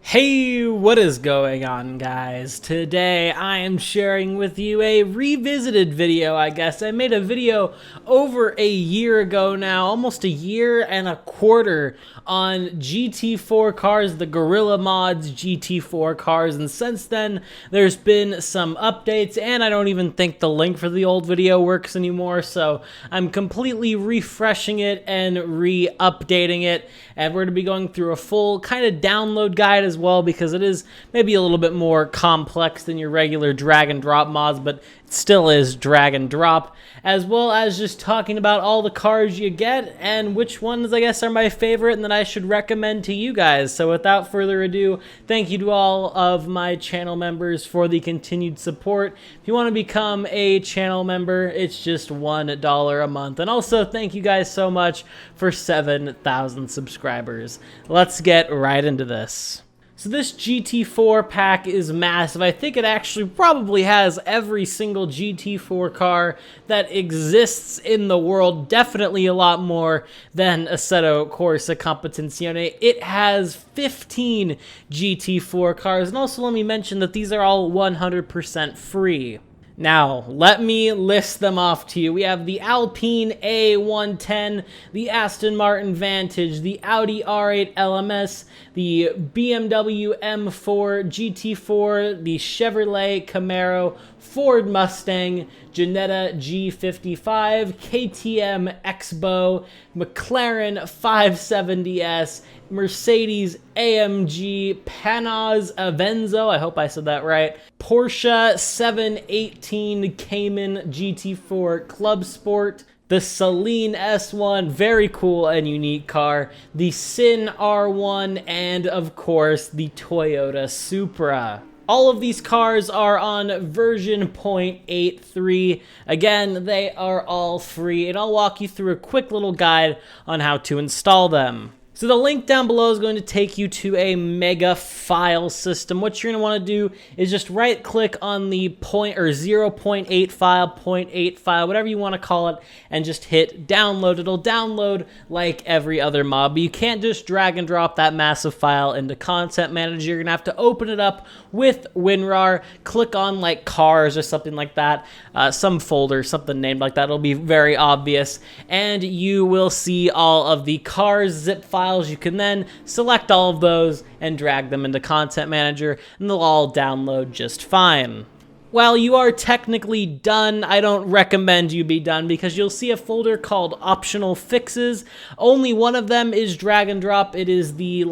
Hey, what is going on, guys? Today I am sharing with you a revisited video, I guess. I made a video over a year ago now, almost a year and a quarter, on GT4 cars, the Guerilla Mods GT4 cars, and since then there's been some updates, and I don't even think the link for the old video works anymore, so I'm completely refreshing it and re-updating it, and we're going to be going through a full kind of download guide as well, because it is maybe a little bit more complex than your regular drag and drop mods, but it still is drag and drop, as well as just talking about all the cars you get and which ones I guess are my favorite and that I should recommend to you guys. So without further ado, thank you to all of my channel members for the continued support. If you want to become a channel member, it's just $1 a month. And also thank you guys so much for 7,000 subscribers. Let's get right into this. So this GT4 pack is massive. I think it actually probably has every single GT4 car that exists in the world, definitely a lot more than Assetto Corsa Competizione. It has 15 GT4 cars, and also let me mention that these are all 100% free. Now, let me list them off to you. We have the Alpine A110, the Aston Martin Vantage, the Audi R8 LMS, the BMW M4 GT4, the Chevrolet Camaro, Ford Mustang, Ginetta G55, KTM Expo, McLaren 570S, Mercedes AMG, Panaz Avenzo, I hope I said that right, Porsche 718 Cayman GT4 Club Sport, the Celine S1, very cool and unique car, the Sin R1, and of course the Toyota Supra. All of these cars are on version 0.83. Again, they are all free, and I'll walk you through a quick little guide on how to install them. So the link down below is going to take you to a mega file system. What you're going to want to do is just right click on the 0.8 file, 0.8 file, whatever you want to call it, and just hit download. It'll download like every other mod, but you can't just drag and drop that massive file into Content Manager. You're going to have to open it up with WinRAR, click on like cars or something like that, some folder, something named like that. It'll be very obvious, and you will see all of the cars zip files. You can then select all of those and drag them into Content Manager, and they'll all download just fine. While you are technically done, I don't recommend you be done, because you'll see a folder called Optional Fixes. Only one of them is drag and drop. It is the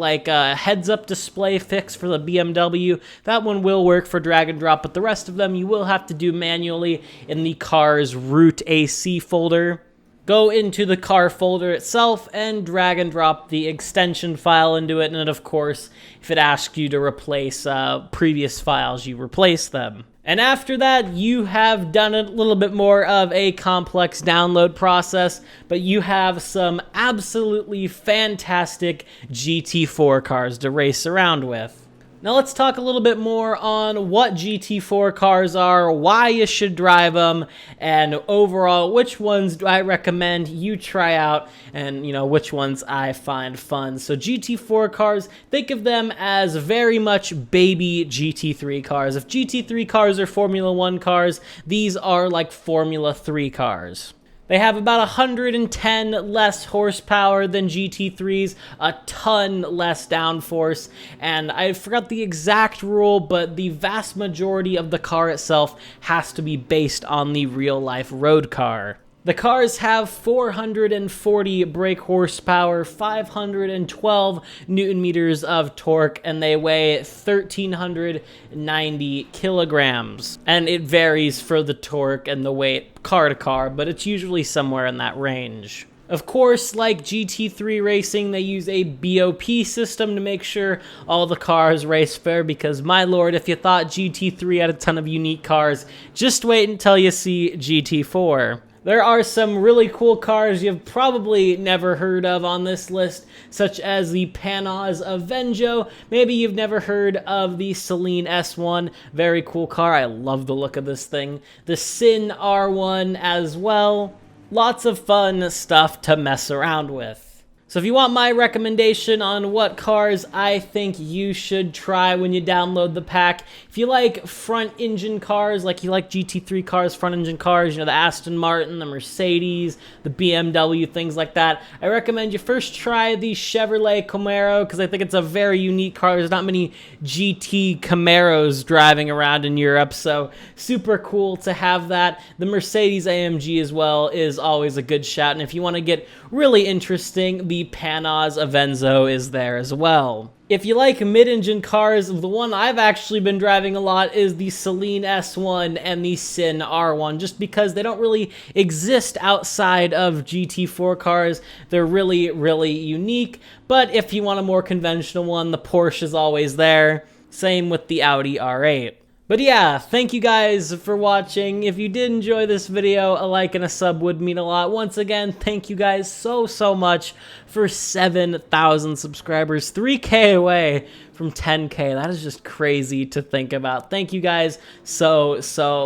heads-up display fix for the BMW. That one will work for drag and drop, but the rest of them you will have to do manually in the car's root AC folder. Go into the car folder itself and drag and drop the extension file into it, and then of course, if it asks you to replace previous files, you replace them. And after that, you have done a little bit more of a complex download process, but you have some absolutely fantastic GT4 cars to race around with. Now let's talk a little bit more on what GT4 cars are, why you should drive them, and overall which ones do I recommend you try out, and which ones I find fun. So GT4 cars, think of them as very much baby GT3 cars. If GT3 cars are Formula 1 cars, these are like Formula 3 cars. They have about 110 less horsepower than GT3s, a ton less downforce, and I forgot the exact rule, but the vast majority of the car itself has to be based on the real-life road car. The cars have 440 brake horsepower, 512 newton meters of torque, and they weigh 1,390 kilograms. And it varies for the torque and the weight car to car, but it's usually somewhere in that range. Of course, like GT3 racing, they use a BOP system to make sure all the cars race fair, because my lord, if you thought GT3 had a ton of unique cars, just wait until you see GT4. There are some really cool cars you've probably never heard of on this list, such as the Panaz Avenzo. Maybe you've never heard of the Celine S1. Very cool car. I love the look of this thing. The Sin R1 as well. Lots of fun stuff to mess around with. So if you want my recommendation on what cars I think you should try when you download the pack, if you like front engine cars, like you like GT3 cars, front engine cars, you know, the Aston Martin, the Mercedes, the BMW, things like that, I recommend you first try the Chevrolet Camaro, because I think it's a very unique car. There's not many GT Camaros driving around in Europe, so super cool to have that. The Mercedes AMG as well is always a good shout, and if you want to get really interesting, the Panos Avenzo is there as well. If you like mid-engine cars, the one I've actually been driving a lot is the Celine S1 and the Sin R1, just because they don't really exist outside of GT4 cars. They're really, really unique, but if you want a more conventional one, the Porsche is always there. Same with the Audi R8. But yeah, thank you guys for watching. If you did enjoy this video, a like and a sub would mean a lot. Once again, thank you guys so much for 7,000 subscribers, 3K away from 10K. That is just crazy to think about. Thank you guys so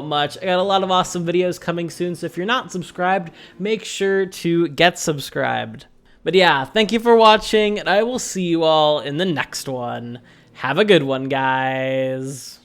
much. I got a lot of awesome videos coming soon, so if you're not subscribed, make sure to get subscribed. But yeah, thank you for watching, and I will see you all in the next one. Have a good one, guys.